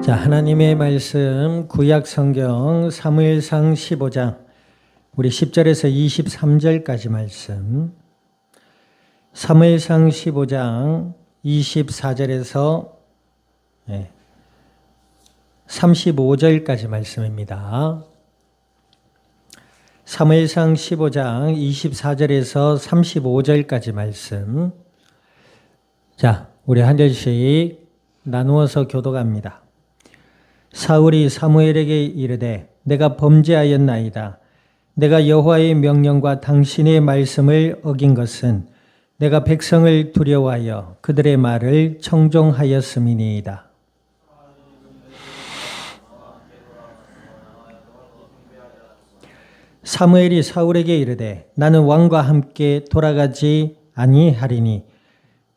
자, 하나님의 말씀 구약 성경 사무엘상 15장 우리 10절에서 23절까지 말씀. 사무엘상 15장 24절에서 35절까지 말씀입니다. 사무엘상 15장 24절에서 35절까지 말씀. 자, 우리 한 절씩 나누어서 교독합니다. 사울이 사무엘에게 이르되 내가 범죄하였나이다. 내가 여호와의 명령과 당신의 말씀을 어긴 것은 내가 백성을 두려워하여 그들의 말을 청종하였음이니이다. 사무엘이 사울에게 이르되 나는 왕과 함께 돌아가지 아니하리니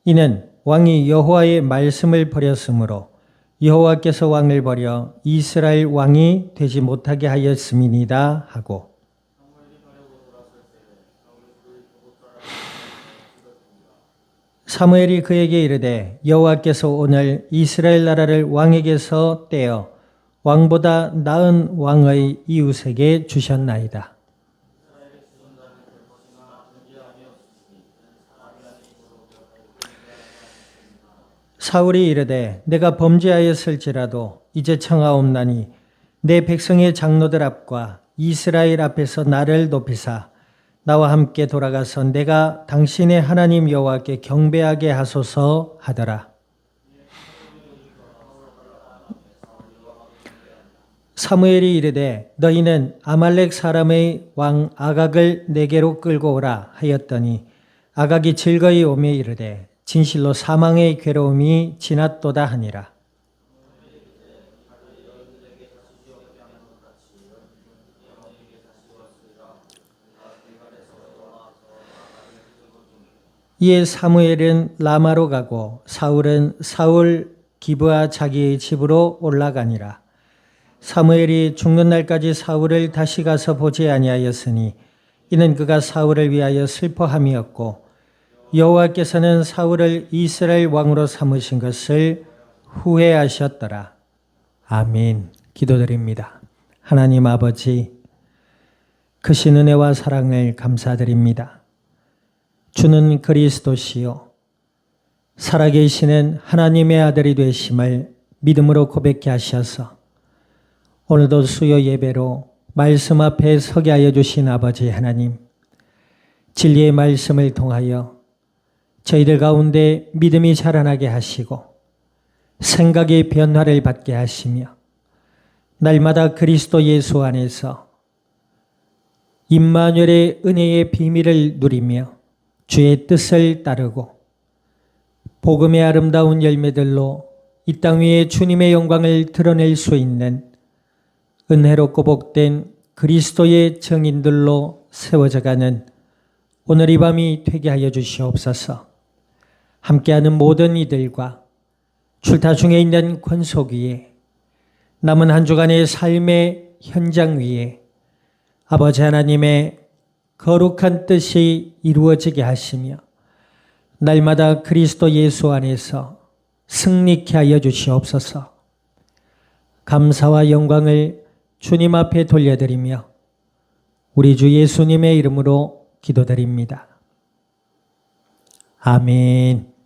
이는 왕이 여호와의 말씀을 버렸으므로 여호와께서 왕을 버려 이스라엘 왕이 되지 못하게 하였음이니이다 하고, 사무엘이 그에게 이르되 여호와께서 오늘 이스라엘 나라를 왕에게서 떼어 왕보다 나은 왕의 이웃에게 주셨나이다. 사울이 이르되 내가 범죄하였을지라도 이제 청하옵나니 내 백성의 장로들 앞과 이스라엘 앞에서 나를 높이사 나와 함께 돌아가서 내가 당신의 하나님 여호와께 경배하게 하소서 하더라. 사무엘이 이르되 너희는 아말렉 사람의 왕 아각을 내게로 끌고 오라 하였더니 아각이 즐거이 오매 이르되 진실로 사망의 괴로움이 지났도다 하니라. 이에 사무엘은 라마로 가고 사울은 사울 기브아 자기의 집으로 올라가니라. 사무엘이 죽는 날까지 사울을 다시 가서 보지 아니하였으니 이는 그가 사울을 위하여 슬퍼함이었고 여호와께서는 사울을 이스라엘 왕으로 삼으신 것을 후회하셨더라. 아멘. 기도드립니다. 하나님 아버지, 크신 은혜와 사랑을 감사드립니다. 주는 그리스도시요 살아계시는 하나님의 아들이 되심을 믿음으로 고백케 하셔서 오늘도 수요 예배로 말씀 앞에 서게 하여 주신 아버지 하나님, 진리의 말씀을 통하여 저희들 가운데 믿음이 자라나게 하시고 생각의 변화를 받게 하시며 날마다 그리스도 예수 안에서 임마누엘의 은혜의 비밀을 누리며 주의 뜻을 따르고 복음의 아름다운 열매들로 이 땅 위에 주님의 영광을 드러낼 수 있는 은혜롭고 복된 그리스도의 증인들로 세워져가는 오늘 이 밤이 되게 하여 주시옵소서. 함께하는 모든 이들과 출타 중에 있는 권속 위에 남은 한 주간의 삶의 현장 위에 아버지 하나님의 거룩한 뜻이 이루어지게 하시며 날마다 그리스도 예수 안에서 승리케 하여 주시옵소서. 감사와 영광을 주님 앞에 돌려드리며 우리 주 예수님의 이름으로 기도드립니다. 아멘.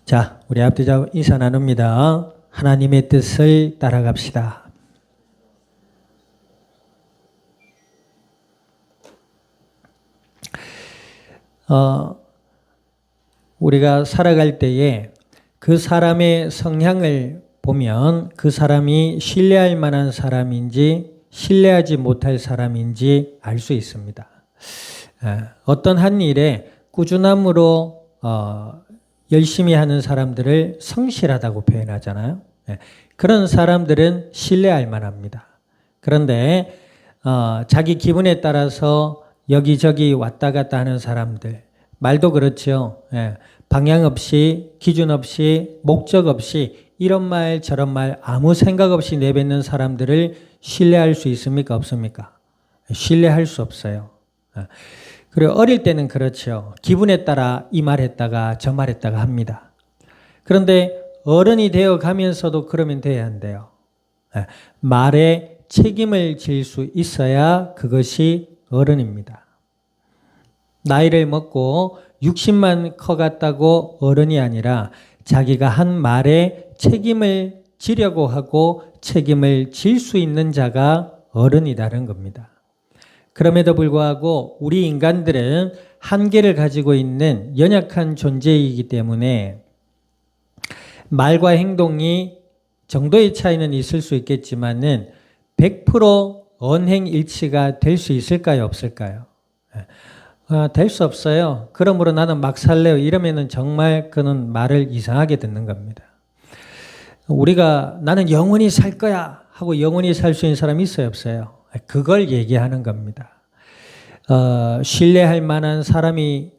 자, 우리 앞뒤자 인사 나눕니다. 하나님의 뜻을 따라갑시다. 우리가 살아갈 때에 그 사람의 성향을 보면 그 사람이 신뢰할 만한 사람인지 신뢰하지 못할 사람인지 알 수 있습니다. 어떤 한 일에 꾸준함으로 열심히 하는 사람들을 성실하다고 표현하잖아요. 그런 사람들은 신뢰할 만합니다. 그런데 자기 기분에 따라서 여기저기 왔다 갔다 하는 사람들, 말도 그렇죠. 방향 없이, 기준 없이, 목적 없이 이런 말 저런 말 아무 생각 없이 내뱉는 사람들을 신뢰할 수 있습니까? 없습니까? 신뢰할 수 없어요. 그리고 어릴 때는 그렇죠. 기분에 따라 이 말 했다가 저 말 했다가 합니다. 그런데 어른이 되어 가면서도 그러면 돼야 한대요. 말에 책임을 질 수 있어야 그것이 어른입니다. 나이를 먹고 60만 커갔다고 어른이 아니라 자기가 한 말에 책임을 지려고 하고 책임을 질 수 있는 자가 어른이라는 겁니다. 그럼에도 불구하고 우리 인간들은 한계를 가지고 있는 연약한 존재이기 때문에 말과 행동이 정도의 차이는 있을 수 있겠지만은 100% 언행일치가 될 수 있을까요? 없을까요? 될 수 없어요. 그러므로 나는 막 살래요. 이러면은 정말 그는 말을 이상하게 듣는 겁니다. 우리가 나는 영원히 살 거야 하고 영원히 살 수 있는 사람이 있어요? 없어요? 그걸 얘기하는 겁니다. 신뢰할 만한 사람이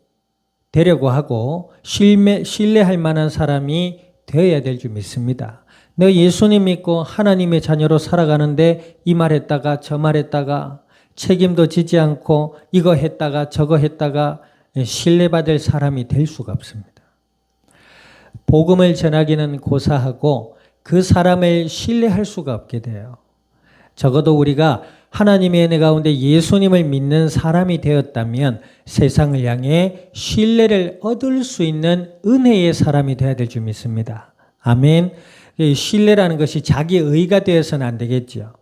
되려고 하고 신뢰할 만한 사람이 되어야 될 줄 믿습니다. 내가 예수님 믿고 하나님의 자녀로 살아가는데 이 말 했다가 저 말 했다가 책임도 지지 않고 이거 했다가 저거 했다가 신뢰받을 사람이 될 수가 없습니다. 복음을 전하기는 고사하고 그 사람을 신뢰할 수가 없게 돼요. 적어도 우리가 하나님의 은혜 가운데 예수님을 믿는 사람이 되었다면 세상을 향해 신뢰를 얻을 수 있는 은혜의 사람이 되어야 될 줄 믿습니다. 아멘. 신뢰라는 것이 자기 의가 되어서는 안 되겠죠.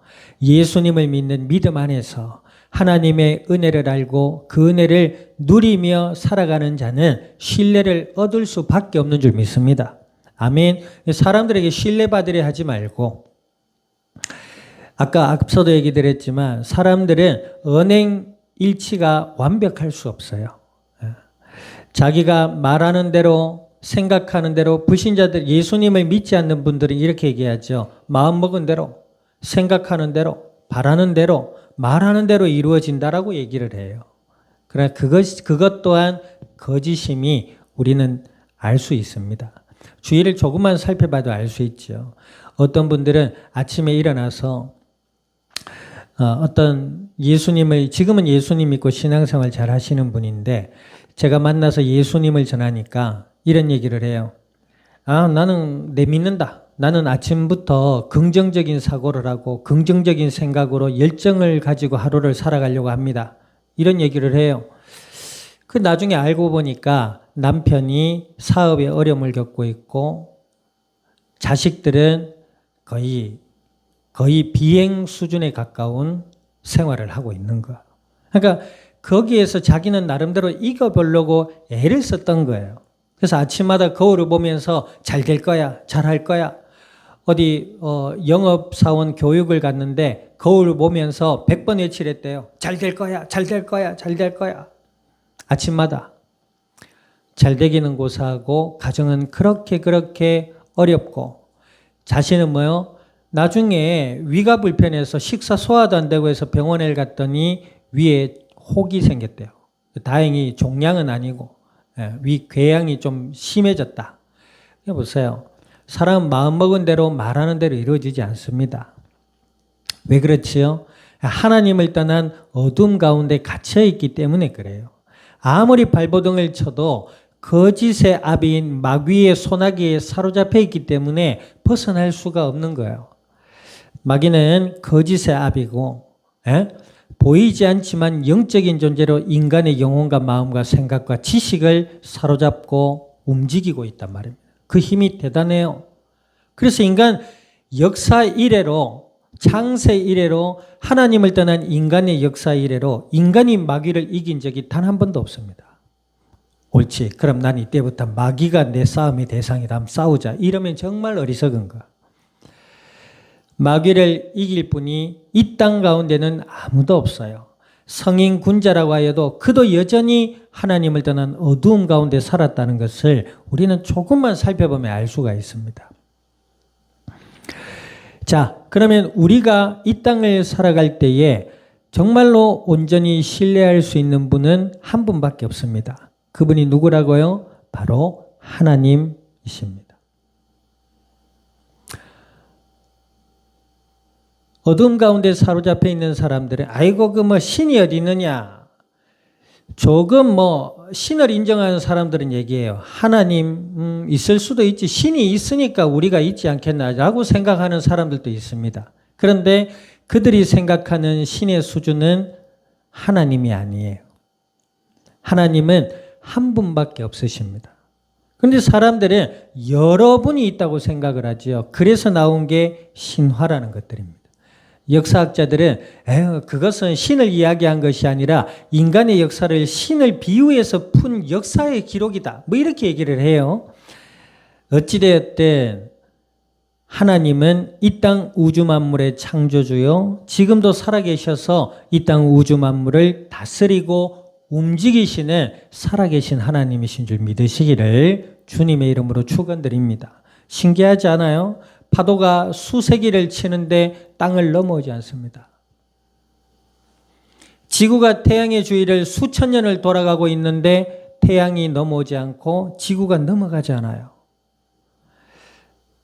예수님을 믿는 믿음 안에서 하나님의 은혜를 알고 그 은혜를 누리며 살아가는 자는 신뢰를 얻을 수밖에 없는 줄 믿습니다. 아멘. 사람들에게 신뢰받으려 하지 말고 아까 앞서도 얘기 드렸지만 사람들은 언행 일치가 완벽할 수 없어요. 자기가 말하는 대로 생각하는 대로 불신자들 예수님을 믿지 않는 분들은 이렇게 얘기하죠. 마음먹은 대로 생각하는 대로 바라는 대로 말하는 대로 이루어진다라고 얘기를 해요. 그러나 그것 또한 거짓임이 우리는 알 수 있습니다. 주위를 조금만 살펴봐도 알 수 있죠. 어떤 분들은 아침에 일어나서 어떤 예수님을 지금은 예수님 믿고 신앙생활 잘 하시는 분인데 제가 만나서 예수님을 전하니까 이런 얘기를 해요. 나는 내 믿는다. 나는 아침부터 긍정적인 사고를 하고 긍정적인 생각으로 열정을 가지고 하루를 살아가려고 합니다. 이런 얘기를 해요. 그 나중에 알고 보니까 남편이 사업에 어려움을 겪고 있고 자식들은 거의 비행 수준에 가까운 생활을 하고 있는 거야. 그러니까 거기에서 자기는 나름대로 이겨보려고 애를 썼던 거예요. 그래서 아침마다 거울을 보면서 잘 될 거야, 잘할 거야. 어디 영업사원 교육을 갔는데 거울을 보면서 100번 외치랬대요. 잘 될 거야, 잘 될 거야, 잘 될 거야. 아침마다. 잘 되기는 고사하고 가정은 그렇게 어렵고 자신은 뭐요? 나중에 위가 불편해서 식사 소화도 안 되고 해서 병원에 갔더니 위에 혹이 생겼대요. 다행히 종양은 아니고 위 궤양이 좀 심해졌다. 보세요. 사람은 마음먹은 대로 말하는 대로 이루어지지 않습니다. 왜 그렇지요? 하나님을 떠난 어둠 가운데 갇혀있기 때문에 그래요. 아무리 발버둥을 쳐도 거짓의 아비인 마귀의 소나기에 사로잡혀 있기 때문에 벗어날 수가 없는 거예요. 마귀는 거짓의 아비고 보이지 않지만 영적인 존재로 인간의 영혼과 마음과 생각과 지식을 사로잡고 움직이고 있단 말입니다. 그 힘이 대단해요. 그래서 인간 역사 이래로 창세 이래로 하나님을 떠난 인간의 역사 이래로 인간이 마귀를 이긴 적이 단 한 번도 없습니다. 옳지. 그럼 난 이때부터 마귀가 내 싸움의 대상이다. 한번 싸우자. 이러면 정말 어리석은 거야. 마귀를 이길 분이 이 땅 가운데는 아무도 없어요. 성인 군자라고 하여도 그도 여전히 하나님을 떠난 어두움 가운데 살았다는 것을 우리는 조금만 살펴보면 알 수가 있습니다. 자, 그러면 우리가 이 땅을 살아갈 때에 정말로 온전히 신뢰할 수 있는 분은 한 분밖에 없습니다. 그분이 누구라고요? 바로 하나님이십니다. 어둠 가운데 사로잡혀 있는 사람들은 아이고 그 뭐 신이 어디 있느냐, 조금 신을 인정하는 사람들은 얘기해요. 하나님 있을 수도 있지. 신이 있으니까 우리가 있지 않겠나라고 생각하는 사람들도 있습니다. 그런데 그들이 생각하는 신의 수준은 하나님이 아니에요. 하나님은 한 분밖에 없으십니다. 그런데 사람들은 여러 분이 있다고 생각을 하지요. 그래서 나온 게 신화라는 것들입니다. 역사학자들은 그것은 신을 이야기한 것이 아니라 인간의 역사를 신을 비유해서 푼 역사의 기록이다. 이렇게 얘기를 해요. 어찌되었든 하나님은 이 땅 우주 만물의 창조주요. 지금도 살아계셔서 이 땅 우주 만물을 다스리고 움직이시는 살아계신 하나님이신 줄 믿으시기를 주님의 이름으로 축원드립니다. 신기하지 않아요? 파도가 수세기를 치는데 땅을 넘어오지 않습니다. 지구가 태양의 주위를 수천 년을 돌아가고 있는데 태양이 넘어오지 않고 지구가 넘어가지 않아요.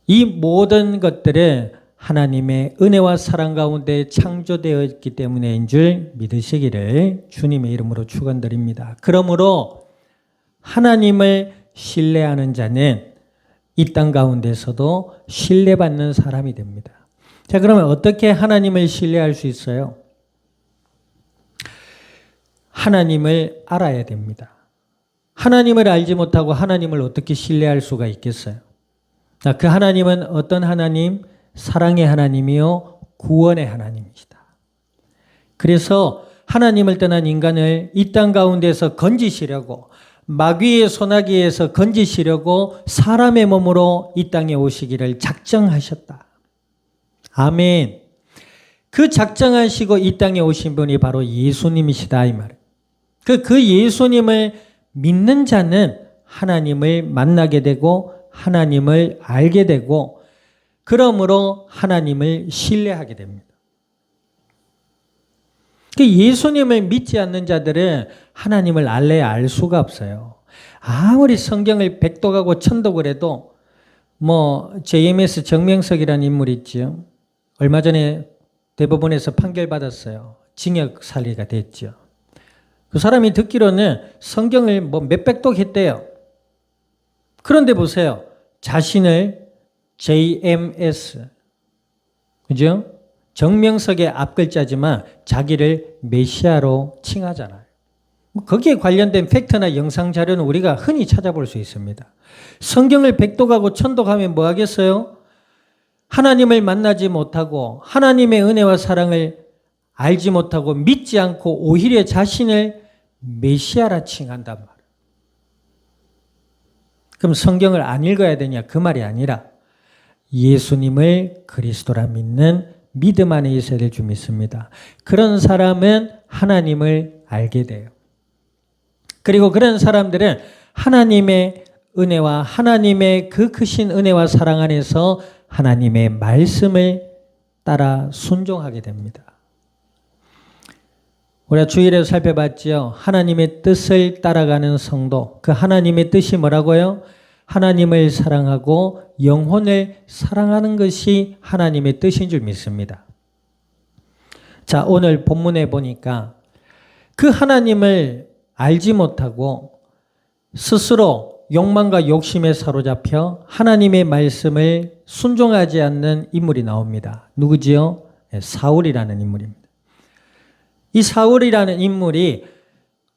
이 모든 것들은 하나님의 은혜와 사랑 가운데 창조되었기 때문인 줄 믿으시기를 주님의 이름으로 축원드립니다. 그러므로 하나님을 신뢰하는 자는 이 땅 가운데서도 신뢰받는 사람이 됩니다. 자, 그러면 어떻게 하나님을 신뢰할 수 있어요? 하나님을 알아야 됩니다. 하나님을 알지 못하고 하나님을 어떻게 신뢰할 수가 있겠어요? 자, 그 하나님은 어떤 하나님? 사랑의 하나님이요, 구원의 하나님이시다. 그래서 하나님을 떠난 인간을 이 땅 가운데서 건지시려고 마귀의 소나기에서 건지시려고 사람의 몸으로 이 땅에 오시기를 작정하셨다. 아멘. 그 작정하시고 이 땅에 오신 분이 바로 예수님이시다 이 말. 그 예수님을 믿는 자는 하나님을 만나게 되고 하나님을 알게 되고 그러므로 하나님을 신뢰하게 됩니다. 예수님을 믿지 않는 자들은 하나님을 알래야 알 수가 없어요. 아무리 성경을 백독하고 천독을 해도 JMS 정명석이라는 인물이 있죠. 얼마 전에 대법원에서 판결받았어요. 징역 살해가 됐죠. 그 사람이 듣기로는 성경을 몇백 독 했대요. 그런데 보세요. 자신을 JMS, 그죠? 정명석의 앞글자지만 자기를 메시아로 칭하잖아요. 거기에 관련된 팩트나 영상 자료는 우리가 흔히 찾아볼 수 있습니다. 성경을 백독하고 천독하면 뭐 하겠어요? 하나님을 만나지 못하고 하나님의 은혜와 사랑을 알지 못하고 믿지 않고 오히려 자신을 메시아라 칭한단 말이에요. 그럼 성경을 안 읽어야 되냐? 그 말이 아니라 예수님을 그리스도라 믿는 믿음 안에 있어야 될 줄 믿습니다. 그런 사람은 하나님을 알게 돼요. 그리고 그런 사람들은 하나님의 은혜와 하나님의 그 크신 은혜와 사랑 안에서 하나님의 말씀을 따라 순종하게 됩니다. 우리가 주일에 살펴봤죠. 하나님의 뜻을 따라가는 성도. 그 하나님의 뜻이 뭐라고요? 하나님을 사랑하고 영혼을 사랑하는 것이 하나님의 뜻인 줄 믿습니다. 자, 오늘 본문에 보니까 그 하나님을 알지 못하고 스스로 욕망과 욕심에 사로잡혀 하나님의 말씀을 순종하지 않는 인물이 나옵니다. 누구지요? 사울이라는 인물입니다. 이 사울이라는 인물이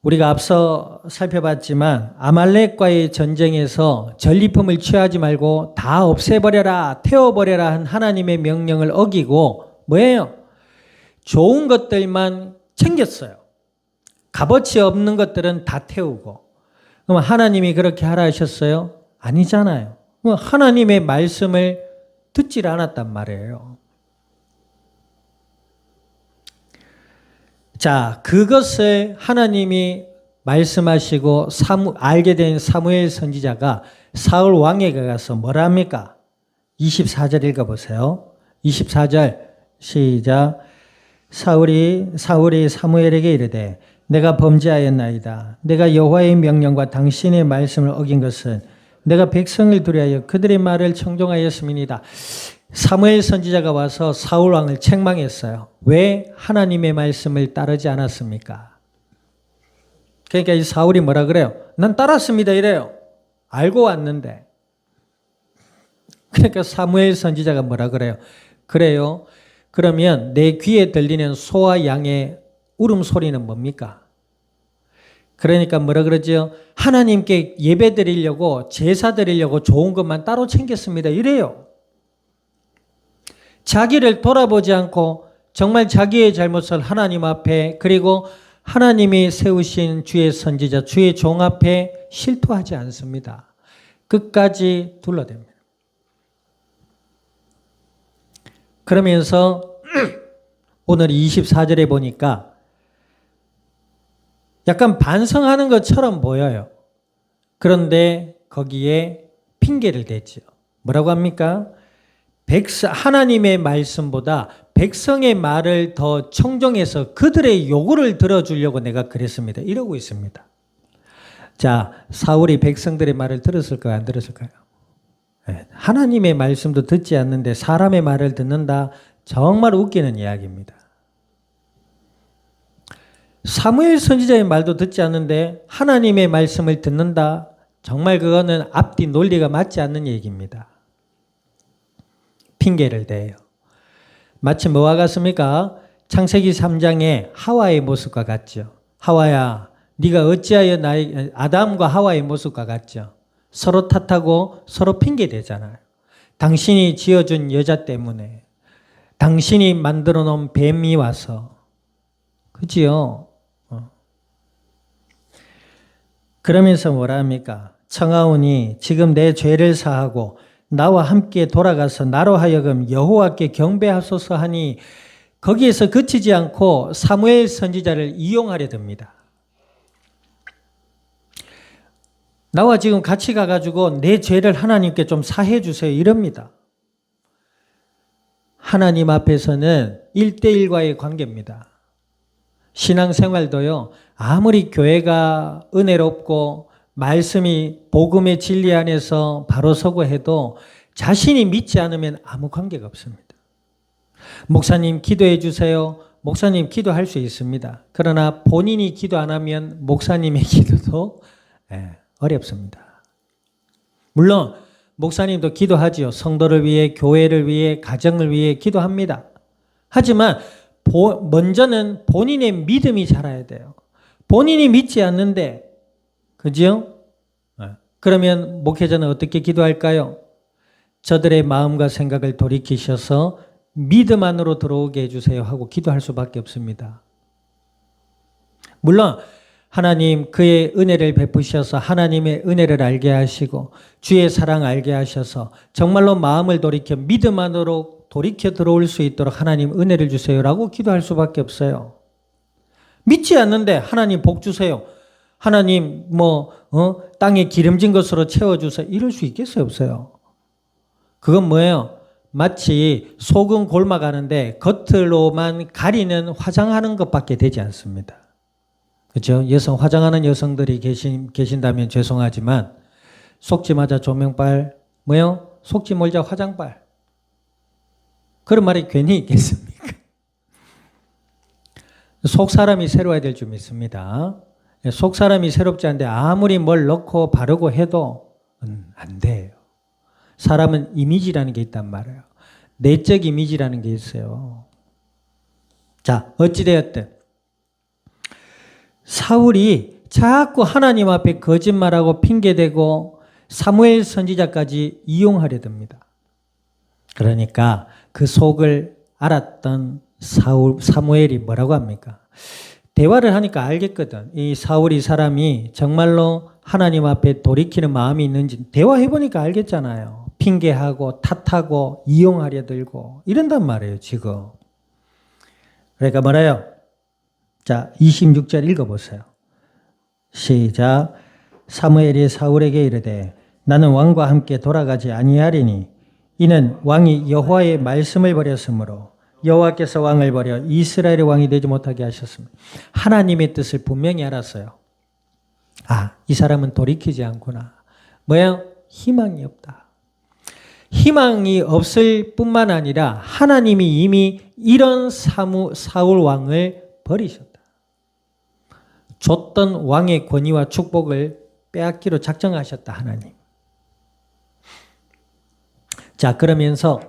우리가 앞서 살펴봤지만 아말렉과의 전쟁에서 전리품을 취하지 말고 다 없애버려라, 태워버려라 한 하나님의 명령을 어기고 뭐예요? 좋은 것들만 챙겼어요. 값어치 없는 것들은 다 태우고. 그럼 하나님이 그렇게 하라 하셨어요? 아니잖아요. 하나님의 말씀을 듣질 않았단 말이에요. 자, 그것을 하나님이 말씀하시고 알게 된 사무엘 선지자가 사울 왕에게 가서 뭐라 합니까? 24절 읽어보세요. 24절 시작. 사울이 사무엘에게 이르되 내가 범죄하였나이다. 내가 여호와의 명령과 당신의 말씀을 어긴 것은 내가 백성을 두려하여 그들의 말을 청종하였음이니이다. 사무엘 선지자가 와서 사울 왕을 책망했어요. 왜 하나님의 말씀을 따르지 않았습니까? 그러니까 이 사울이 뭐라 그래요? 난 따랐습니다 이래요. 알고 왔는데. 그러니까 사무엘 선지자가 뭐라 그래요? 그래요. 그러면 내 귀에 들리는 소와 양의 울음소리는 뭡니까? 그러니까 뭐라 그러죠? 하나님께 예배 드리려고 제사 드리려고 좋은 것만 따로 챙겼습니다. 이래요. 자기를 돌아보지 않고 정말 자기의 잘못을 하나님 앞에 그리고 하나님이 세우신 주의 선지자, 주의 종 앞에 실토하지 않습니다. 끝까지 둘러댑니다. 그러면서 오늘 24절에 보니까 약간 반성하는 것처럼 보여요. 그런데 거기에 핑계를 대죠. 뭐라고 합니까? 하나님의 말씀보다 백성의 말을 더 청정해서 그들의 요구를 들어주려고 내가 그랬습니다. 이러고 있습니다. 자, 사울이 백성들의 말을 들었을까요? 안 들었을까요? 하나님의 말씀도 듣지 않는데 사람의 말을 듣는다. 정말 웃기는 이야기입니다. 사무엘 선지자의 말도 듣지 않는데 하나님의 말씀을 듣는다. 정말 그거는 앞뒤 논리가 맞지 않는 얘기입니다. 핑계를 대요. 마치 뭐와 같습니까? 창세기 3장의 하와의 모습과 같죠. 하와야, 네가 어찌하여 아담과 하와의 모습과 같죠. 서로 탓하고 서로 핑계 대잖아요. 당신이 지어준 여자 때문에, 당신이 만들어 놓은 뱀이 와서, 그지요? 그러면서 뭐라 합니까? 청하오니 지금 내 죄를 사하고 나와 함께 돌아가서 나로 하여금 여호와께 경배하소서 하니 거기에서 그치지 않고 사무엘 선지자를 이용하려 듭니다. 나와 지금 같이 가가지고 내 죄를 하나님께 좀 사해 주세요 이럽니다. 하나님 앞에서는 1대1과의 관계입니다. 신앙생활도요. 아무리 교회가 은혜롭고 말씀이 복음의 진리 안에서 바로 서고 해도 자신이 믿지 않으면 아무 관계가 없습니다. 목사님 기도해 주세요. 목사님 기도할 수 있습니다. 그러나 본인이 기도 안 하면 목사님의 기도도 어렵습니다. 물론 목사님도 기도하지요. 성도를 위해, 교회를 위해, 가정을 위해 기도합니다. 하지만 먼저는 본인의 믿음이 자라야 돼요. 본인이 믿지 않는데, 그죠? 그러면 목회자는 어떻게 기도할까요? 저들의 마음과 생각을 돌이키셔서 믿음 안으로 들어오게 해주세요 하고 기도할 수밖에 없습니다. 물론 하나님 그의 은혜를 베푸셔서 하나님의 은혜를 알게 하시고 주의 사랑 알게 하셔서 정말로 마음을 돌이켜 믿음 안으로 돌이켜 들어올 수 있도록 하나님 은혜를 주세요라고 기도할 수밖에 없어요. 믿지 않는데 하나님 복 주세요. 하나님 땅에 기름진 것으로 채워주세요. 이럴 수 있겠어요? 없어요. 그건 뭐예요? 마치 속은 골마가는데 겉으로만 가리는 화장하는 것밖에 되지 않습니다. 그렇죠? 화장하는 여성들이 계신다면 죄송하지만 속지마자 조명빨, 속지 몰자 화장빨. 그런 말이 괜히 있겠습니까? 속 사람이 새로워야 될 줄 믿습니다. 속 사람이 새롭지 않은데 아무리 뭘 넣고 바르고 해도 안 돼요. 사람은 이미지라는 게 있단 말이에요. 내적 이미지라는 게 있어요. 자, 어찌되었든 사울이 자꾸 하나님 앞에 거짓말하고 핑계대고 사무엘 선지자까지 이용하려 듭니다. 그러니까 그 속을 알았던 사무엘이 뭐라고 합니까? 대화를 하니까 알겠거든. 이 사울이 사람이 정말로 하나님 앞에 돌이키는 마음이 있는지 대화해보니까 알겠잖아요. 핑계하고 탓하고 이용하려 들고 이런단 말이에요 지금. 그러니까 뭐래요? 자 26절 읽어보세요. 시작. 사무엘이 사울에게 이르되 나는 왕과 함께 돌아가지 아니하리니 이는 왕이 여호와의 말씀을 버렸으므로 여호와께서 왕을 버려 이스라엘의 왕이 되지 못하게 하셨습니다. 하나님의 뜻을 분명히 알았어요. 이 사람은 돌이키지 않구나. 희망이 없다. 희망이 없을 뿐만 아니라 하나님이 이미 이런 사울 왕을 버리셨다. 줬던 왕의 권위와 축복을 빼앗기로 작정하셨다, 하나님. 자, 그러면서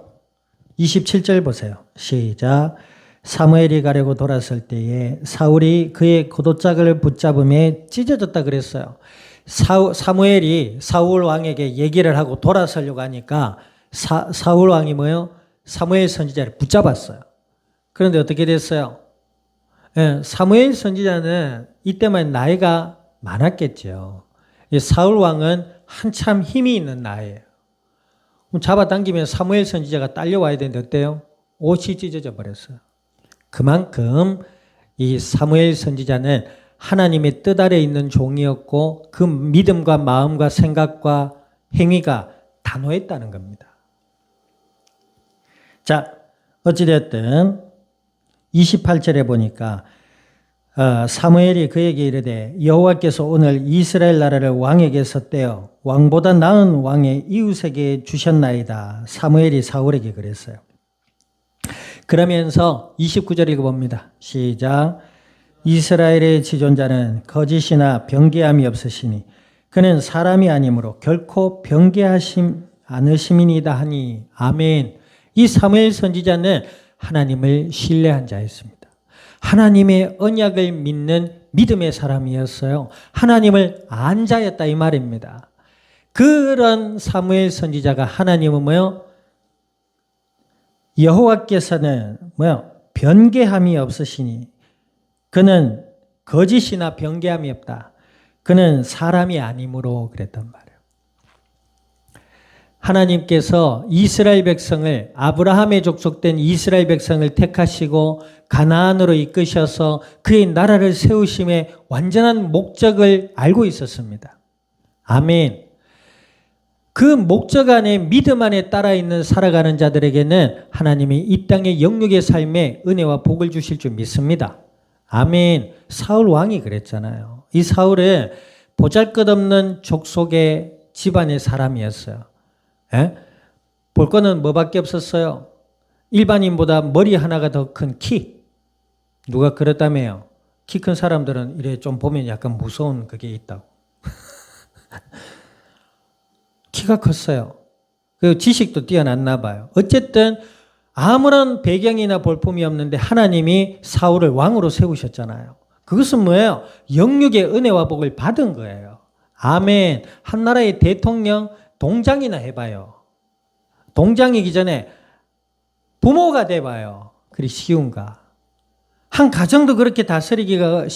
27절 보세요. 시작. 사무엘이 가려고 돌았을 때에 사울이 그의 겉옷짝을 붙잡음에 찢어졌다 그랬어요. 사무엘이 사울 왕에게 얘기를 하고 돌아서려고 하니까 사울 왕이 뭐예요? 사무엘 선지자를 붙잡았어요. 그런데 어떻게 됐어요? 사무엘 선지자는 이때만 나이가 많았겠죠. 사울 왕은 한참 힘이 있는 나이에요. 잡아당기면 사무엘 선지자가 딸려와야 되는데 어때요? 옷이 찢어져 버렸어요. 그만큼 이 사무엘 선지자는 하나님의 뜻 아래 있는 종이었고 그 믿음과 마음과 생각과 행위가 단호했다는 겁니다. 자, 어찌됐든 28절에 보니까 사무엘이 그에게 이르되 여호와께서 오늘 이스라엘 나라를 왕에게서 떼어 왕보다 나은 왕의 이웃에게 주셨나이다. 사무엘이 사울에게 그랬어요. 그러면서 29절 읽어봅니다. 시작. 이스라엘의 지존자는 거짓이나 변개함이 없으시니 그는 사람이 아니므로 결코 변개하심 않으심이니이다 하니 아멘. 이 사무엘 선지자는 하나님을 신뢰한 자였습니다. 하나님의 언약을 믿는 믿음의 사람이었어요. 하나님을 안 자였다 이 말입니다. 그런 사무엘 선지자가 하나님은 뭐요? 여호와께서는 뭐요? 변개함이 없으시니 그는 거짓이나 변개함이 없다. 그는 사람이 아니므로 그랬단 말이에요. 하나님께서 이스라엘 백성을 아브라함의 족속된 이스라엘 백성을 택하시고 가나안으로 이끄셔서 그의 나라를 세우심의 완전한 목적을 알고 있었습니다. 아멘. 그 목적 안에 믿음 안에 따라 있는 살아가는 자들에게는 하나님이 이 땅의 영육의 삶에 은혜와 복을 주실 줄 믿습니다. 아멘. 사울 왕이 그랬잖아요. 이 사울은 보잘것없는 족속의 집안의 사람이었어요. 볼 거는 뭐밖에 없었어요? 일반인보다 머리 하나가 더 큰 키. 누가 그랬다며요? 키 큰 사람들은 이래 좀 보면 약간 무서운 그게 있다고. 키가 컸어요. 그 지식도 뛰어났나 봐요. 어쨌든 아무런 배경이나 볼품이 없는데 하나님이 사울을 왕으로 세우셨잖아요. 그것은 뭐예요? 영육의 은혜와 복을 받은 거예요. 아멘. 한 나라의 대통령 동장이나 해봐요. 동장이기 전에 부모가 돼봐요. 그리 쉬운가? 한 가정도 그렇게 다스리기가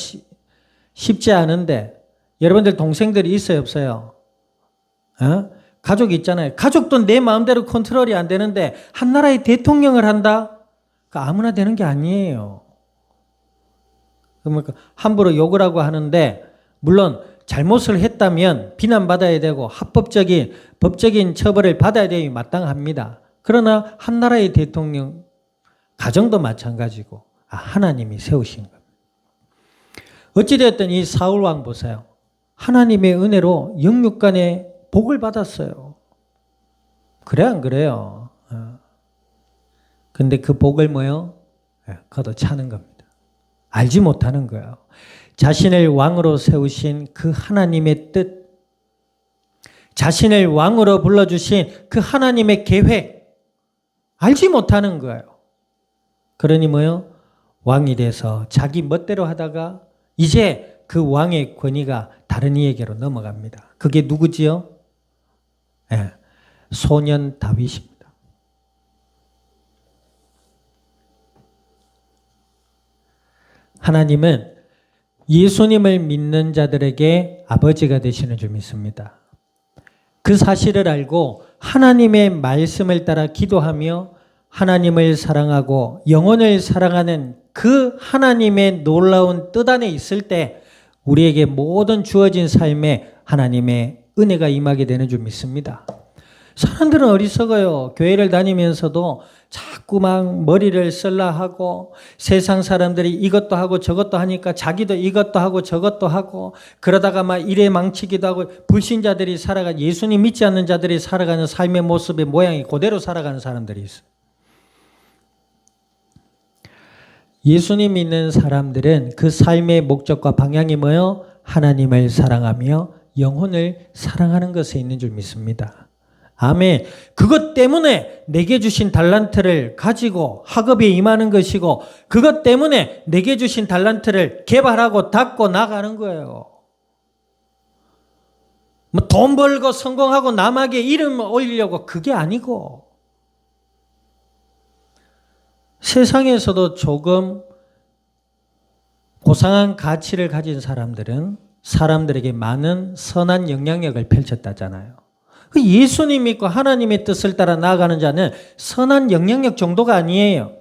쉽지 않은데 여러분들 동생들이 있어요 없어요? 가족이 있잖아요. 가족도 내 마음대로 컨트롤이 안 되는데 한 나라의 대통령을 한다? 아무나 되는 게 아니에요. 그러니까 함부로 욕을 하고 하는데 물론 잘못을 했다면 비난받아야 되고 합법적인 법적인 처벌을 받아야 되기 마땅합니다. 그러나 한 나라의 대통령 가정도 마찬가지고 하나님이 세우신 겁니다. 어찌되었든 이 사울 왕 보세요. 하나님의 은혜로 영육간의 복을 받았어요. 그래 안 그래요? 근데 그 복을 뭐요? 걷어차는 겁니다. 알지 못하는 거예요. 자신을 왕으로 세우신 그 하나님의 뜻, 자신을 왕으로 불러주신 그 하나님의 계획, 알지 못하는 거예요. 그러니 뭐요? 왕이 돼서 자기 멋대로 하다가 이제 그 왕의 권위가 다른 이에게로 넘어갑니다. 그게 누구지요? 소년 다윗입니다. 하나님은 예수님을 믿는 자들에게 아버지가 되시는 줄 믿습니다. 그 사실을 알고 하나님의 말씀을 따라 기도하며 하나님을 사랑하고 영혼을 사랑하는 그 하나님의 놀라운 뜻 안에 있을 때 우리에게 모든 주어진 삶에 하나님의 은혜가 임하게 되는 줄 믿습니다. 사람들은 어리석어요. 교회를 다니면서도 자꾸 막 머리를 쓸라 하고 세상 사람들이 이것도 하고 저것도 하니까 자기도 이것도 하고 저것도 하고 그러다가 막 일에 망치기도 하고 불신자들이 예수님 믿지 않는 자들이 살아가는 삶의 모습의 모양이 그대로 살아가는 사람들이 있어요. 예수님 믿는 사람들은 그 삶의 목적과 방향이 뭐예요? 하나님을 사랑하며 영혼을 사랑하는 것에 있는 줄 믿습니다. 아멘. 그것 때문에 내게 주신 달란트를 가지고 학업에 임하는 것이고 그것 때문에 내게 주신 달란트를 개발하고 닦고 나가는 거예요. 뭐 돈 벌고 성공하고 남에게 이름 올리려고 그게 아니고 세상에서도 조금 고상한 가치를 가진 사람들은 사람들에게 많은 선한 영향력을 펼쳤다잖아요. 예수님 믿고 하나님의 뜻을 따라 나아가는 자는 선한 영향력 정도가 아니에요.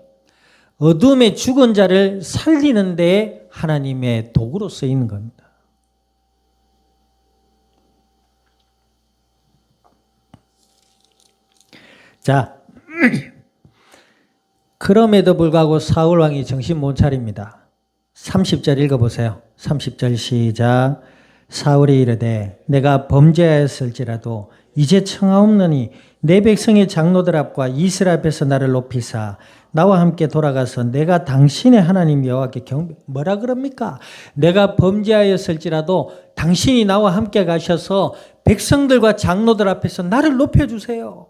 어둠의 죽은 자를 살리는 데 하나님의 도구로 쓰이는 겁니다. 자, 그럼에도 불구하고 사울 왕이 정신 못 차립니다. 30절 읽어보세요. 30절 시작. 사울이 이르되 내가 범죄하였을지라도 이제 청하옵느니 내 백성의 장로들 앞과 이스라엘 앞에서 나를 높이사 나와 함께 돌아가서 내가 당신의 하나님 여호와께 뭐라 그럽니까? 내가 범죄하였을지라도 당신이 나와 함께 가셔서 백성들과 장로들 앞에서 나를 높여주세요.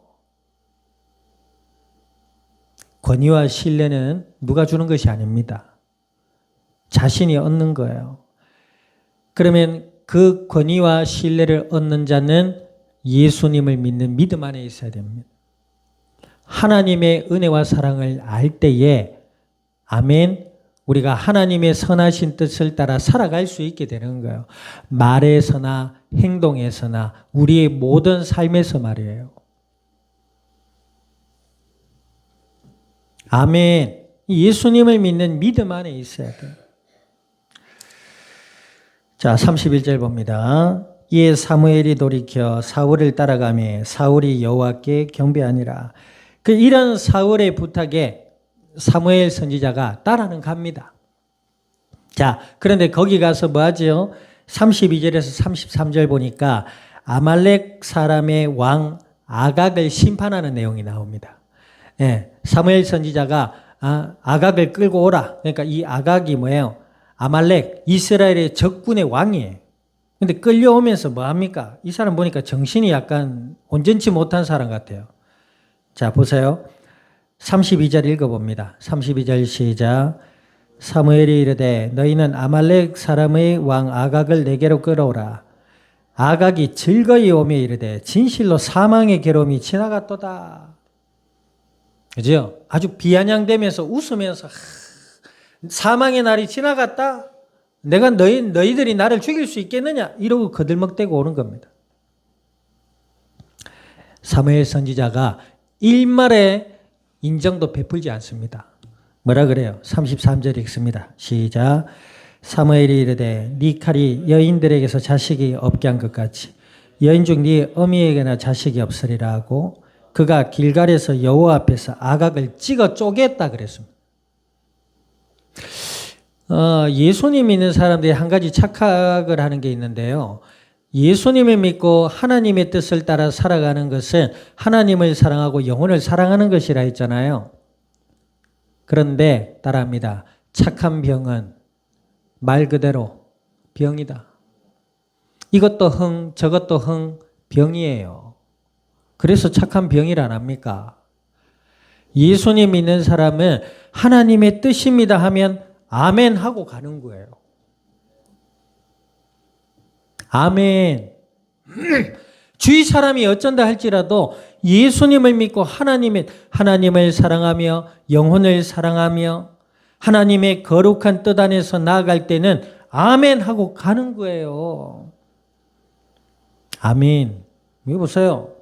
권위와 신뢰는 누가 주는 것이 아닙니다. 자신이 얻는 거예요. 그러면 그 권위와 신뢰를 얻는 자는 예수님을 믿는 믿음 안에 있어야 됩니다. 하나님의 은혜와 사랑을 알 때에 아멘, 우리가 하나님의 선하신 뜻을 따라 살아갈 수 있게 되는 거예요. 말에서나 행동에서나 우리의 모든 삶에서 말이에요. 아멘. 예수님을 믿는 믿음 안에 있어야 돼요. 자, 31절 봅니다. 이에 사무엘이 돌이켜 사울을 따라가며 사울이 여호와께 경배하니라. 이런 사울의 부탁에 사무엘 선지자가 따라는 갑니다. 자, 그런데 거기 가서 뭐 하죠? 32절에서 33절 보니까 아말렉 사람의 왕 아각을 심판하는 내용이 나옵니다. 예, 사무엘 선지자가 아각을 끌고 오라. 그러니까 이 아각이 뭐예요? 아말렉, 이스라엘의 적군의 왕이에요. 근데 끌려오면서 뭐 합니까? 이 사람 보니까 정신이 약간 온전치 못한 사람 같아요. 자, 보세요. 32절 읽어봅니다. 32절 시작. 사무엘이 이르되 너희는 아말렉 사람의 왕 아각을 내게로 끌어오라. 아각이 즐거이 오며 이르되 진실로 사망의 괴로움이 지나갔도다. 그죠? 아주 비아냥대면서 웃으면서 사망의 날이 지나갔다. 내가 너희들이 나를 죽일 수 있겠느냐? 이러고 거들먹대고 오는 겁니다. 사무엘 선지자가 일말의 인정도 베풀지 않습니다. 뭐라 그래요? 33절 읽습니다. 시작. 사무엘이 이르되 네 칼이 여인들에게서 자식이 없게 한 것 같이 여인 중 네 어미에게나 자식이 없으리라 하고 그가 길갈에서 여호와 앞에서 아각을 찍어 쪼갰다 그랬습니다. 예수님 믿는 사람들이 한 가지 착각을 하는 게 있는데요. 예수님을 믿고 하나님의 뜻을 따라 살아가는 것은 하나님을 사랑하고 영혼을 사랑하는 것이라 했잖아요. 그런데 따라합니다. 착한 병은 말 그대로 병이다. 이것도 흥, 저것도 흥, 병이에요. 그래서 착한 병이라 안 합니까? 예수님 믿는 사람은 하나님의 뜻입니다 하면 아멘 하고 가는 거예요. 아멘. 주위 사람이 어쩐다 할지라도 예수님을 믿고 하나님을 사랑하며 영혼을 사랑하며 하나님의 거룩한 뜻 안에서 나아갈 때는 아멘 하고 가는 거예요. 아멘. 여기 보세요.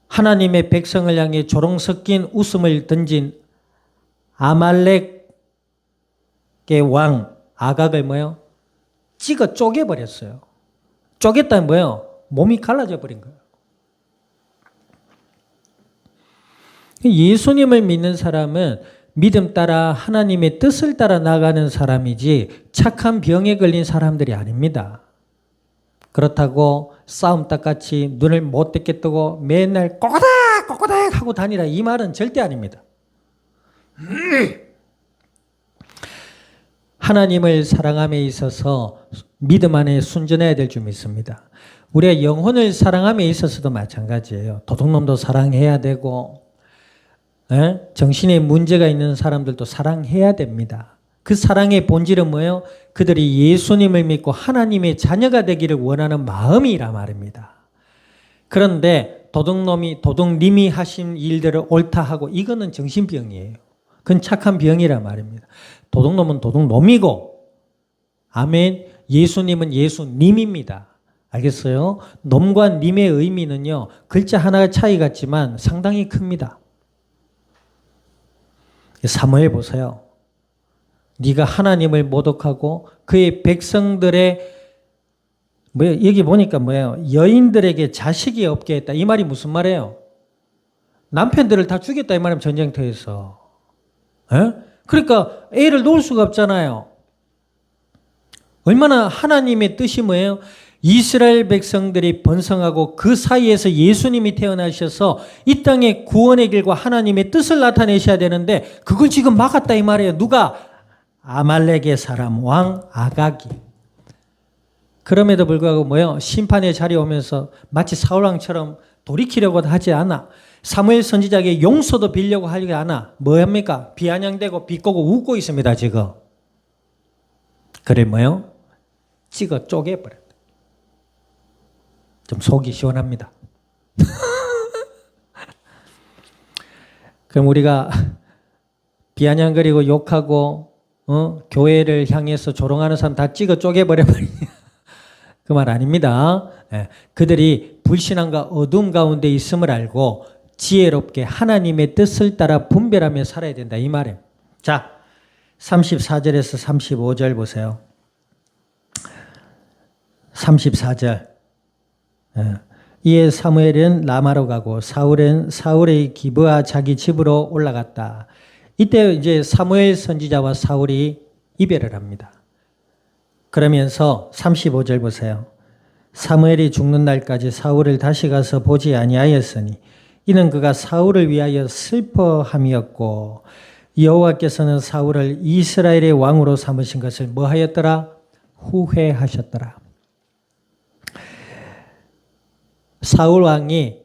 하나님의 백성을 향해 조롱 섞인 웃음을 던진 아말렉의 왕 아각을 뭐예요? 찍어 쪼개버렸어요. 쪼갰다는 뭐예요? 몸이 갈라져 버린 거예요. 예수님을 믿는 사람은 믿음 따라 하나님의 뜻을 따라 나가는 사람이지 착한 병에 걸린 사람들이 아닙니다. 그렇다고 싸움 딱같이 눈을 못 떼게 뜨고 맨날 꼬꼬닥 하고 다니라 이 말은 절대 아닙니다. 하나님을 사랑함에 있어서 믿음 안에 순전해야 될 줄 믿습니다. 우리가 영혼을 사랑함에 있어서도 마찬가지예요. 도둑놈도 사랑해야 되고, 정신에 문제가 있는 사람들도 사랑해야 됩니다. 그 사랑의 본질은 뭐예요? 그들이 예수님을 믿고 하나님의 자녀가 되기를 원하는 마음이라 말입니다. 그런데 도둑님이 하신 일들을 옳다 하고 이거는 정신병이에요. 그건 착한 병이라 말입니다. 도둑놈은 도둑놈이고, 아멘. 예수님은 예수님입니다. 알겠어요? 놈과 님의 의미는요, 글자 하나가 차이 같지만 상당히 큽니다. 사무엘 보세요. 네가 하나님을 모독하고 그의 백성들의 여기 보니까 뭐예요? 여인들에게 자식이 없게 했다. 이 말이 무슨 말이에요? 남편들을 다 죽였다 이 말이면 전쟁터에서. 그러니까 애를 놓을 수가 없잖아요. 얼마나 하나님의 뜻이 뭐예요? 이스라엘 백성들이 번성하고 그 사이에서 예수님이 태어나셔서 이 땅의 구원의 길과 하나님의 뜻을 나타내셔야 되는데 그걸 지금 막았다 이 말이에요. 누가? 아말렉의 사람 왕 아각이. 그럼에도 불구하고 뭐예요? 심판의 자리에 오면서 마치 사울왕처럼 돌이키려고 하지 않아. 사무엘 선지자에게 용서도 빌려고 하지 않아. 뭐 합니까? 비아냥대고 비꼬고 웃고 있습니다 지금. 그래 뭐예요? 찍어 쪼개버렸다. 좀 속이 시원합니다. 그럼 우리가 비아냥거리고 욕하고 교회를 향해서 조롱하는 사람 다 찍어 쪼개버려버리냐. 그 말 아닙니다. 그들이 불신앙과 어둠 가운데 있음을 알고 지혜롭게 하나님의 뜻을 따라 분별하며 살아야 된다 이 말이에요. 자, 34절에서 35절 보세요. 34절. 이에 사무엘은 라마로 가고 사울은 사울의 기브아 자기 집으로 올라갔다. 이때 이제 사무엘 선지자와 사울이 이별을 합니다. 그러면서 35절 보세요. 사무엘이 죽는 날까지 사울을 다시 가서 보지 아니하였으니 이는 그가 사울을 위하여 슬퍼함이었고 여호와께서는 사울을 이스라엘의 왕으로 삼으신 것을 뭐 하였더라? 후회하셨더라. 사울 왕이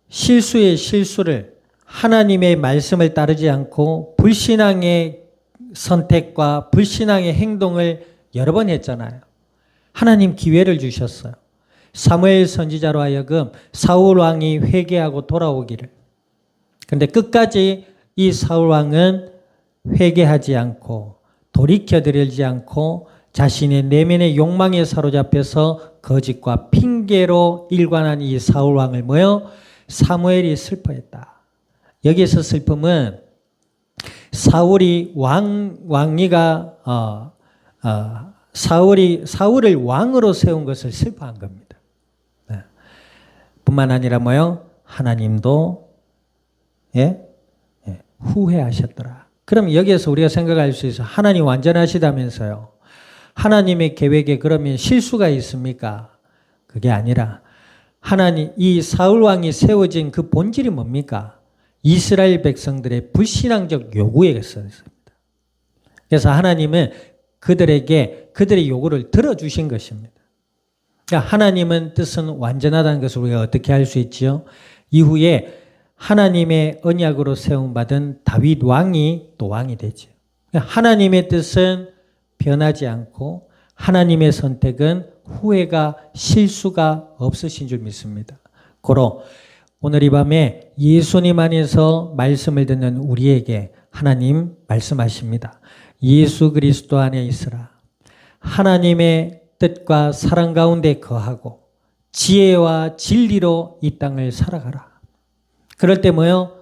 실수의 실수를 하나님의 말씀을 따르지 않고 불신앙의 선택과 불신앙의 행동을 여러 번 했잖아요. 하나님 기회를 주셨어요. 사무엘 선지자로 하여금 사울 왕이 회개하고 돌아오기를. 그런데 끝까지 이 사울 왕은 회개하지 않고 돌이켜드리지 않고 자신의 내면의 욕망에 사로잡혀서 거짓과 핑계로 일관한 이 사울 왕을 뭐요? 사무엘이 슬퍼했다. 여기에서 슬픔은 사울이 사울을 왕으로 세운 것을 슬퍼한 겁니다. 뿐만 아니라 뭐요? 하나님도 후회하셨더라. 그럼 여기에서 우리가 생각할 수 있어. 하나님 완전하시다면서요. 하나님의 계획에 그러면 실수가 있습니까? 그게 아니라 하나님 이 사울 왕이 세워진 그 본질이 뭡니까? 이스라엘 백성들의 불신앙적 요구에 있었습니다. 그래서 하나님은 그들의 요구를 들어주신 것입니다. 그러니까 하나님은 뜻은 완전하다는 것을 우리가 어떻게 알 수 있지요? 이후에 하나님의 언약으로 세움받은 다윗 왕이 또 왕이 되죠. 그러니까 하나님의 뜻은 변하지 않고 하나님의 선택은 후회가 실수가 없으신 줄 믿습니다. 고로 오늘 이 밤에 예수님 안에서 말씀을 듣는 우리에게 하나님 말씀하십니다. 예수 그리스도 안에 있으라. 하나님의 뜻과 사랑 가운데 거하고 지혜와 진리로 이 땅을 살아가라. 그럴 때 뭐요?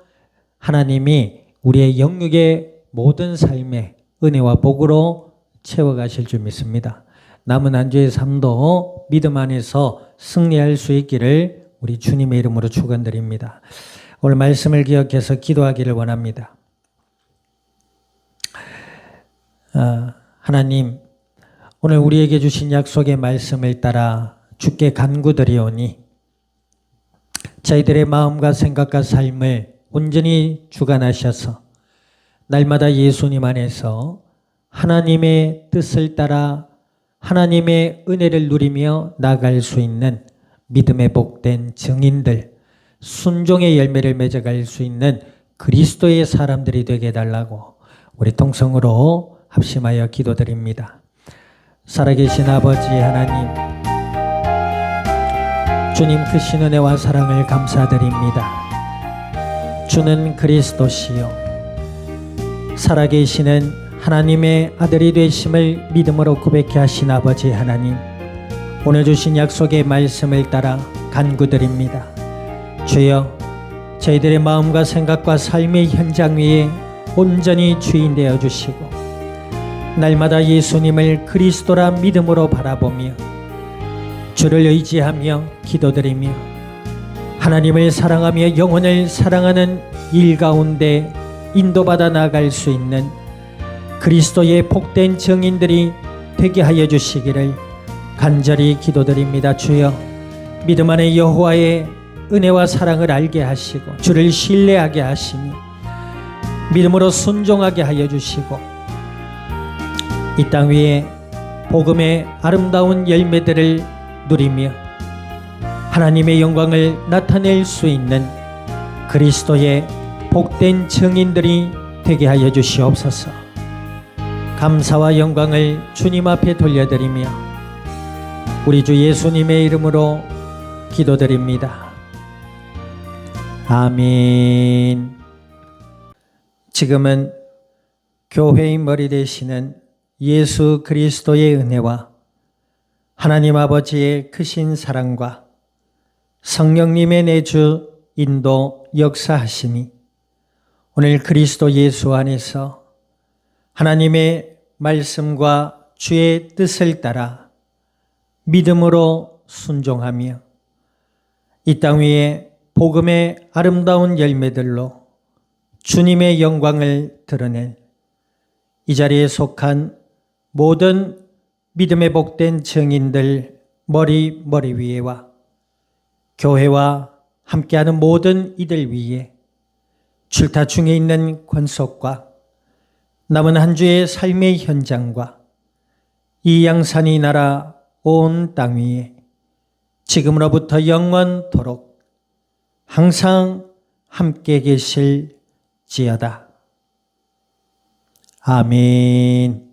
하나님이 우리의 영육의 모든 삶에 은혜와 복으로 채워가실 줄 믿습니다. 남은 한 주의 삶도 믿음 안에서 승리할 수 있기를 우리 주님의 이름으로 축원드립니다. 오늘 말씀을 기억해서 기도하기를 원합니다. 하나님, 오늘 우리에게 주신 약속의 말씀을 따라 주께 간구드리오니 저희들의 마음과 생각과 삶을 온전히 주관하셔서 날마다 예수님 안에서 하나님의 뜻을 따라 하나님의 은혜를 누리며 나아갈 수 있는 믿음의 복된 증인들, 순종의 열매를 맺어갈 수 있는 그리스도의 사람들이 되게 해달라고 우리 통성으로 합심하여 기도드립니다. 살아계신 아버지 하나님, 주님 크신 은혜와 사랑을 감사드립니다. 주는 그리스도시요 살아계시는 하나님의 아들이 되심을 믿음으로 고백케 하신 아버지 하나님, 오늘 주신 약속의 말씀을 따라 간구드립니다. 주여, 저희들의 마음과 생각과 삶의 현장 위에 온전히 주인 되어 주시고 날마다 예수님을 그리스도라 믿음으로 바라보며 주를 의지하며 기도드리며 하나님을 사랑하며 영혼을 사랑하는 일 가운데 인도받아 나아갈 수 있는 그리스도의 복된 증인들이 되게 하여 주시기를 간절히 기도드립니다. 주여, 믿음 안에 여호와의 은혜와 사랑을 알게 하시고 주를 신뢰하게 하시며 믿음으로 순종하게 하여 주시고 이 땅 위에 복음의 아름다운 열매들을 누리며 하나님의 영광을 나타낼 수 있는 그리스도의 복된 증인들이 되게 하여 주시옵소서. 감사와 영광을 주님 앞에 돌려드리며 우리 주 예수님의 이름으로 기도드립니다. 아멘. 지금은 교회의 머리 되시는 예수 그리스도의 은혜와 하나님 아버지의 크신 사랑과 성령님의 내주 인도 역사하심이 오늘 그리스도 예수 안에서 하나님의 말씀과 주의 뜻을 따라 믿음으로 순종하며 이 땅 위에 복음의 아름다운 열매들로 주님의 영광을 드러낼 이 자리에 속한 모든 믿음의 복된 증인들 머리 위에와 교회와 함께하는 모든 이들 위에 출타 중에 있는 권속과 남은 한 주의 삶의 현장과 이 양산이 나라 온 땅 위에 지금으로부터 영원토록 항상 함께 계실지어다. 아멘.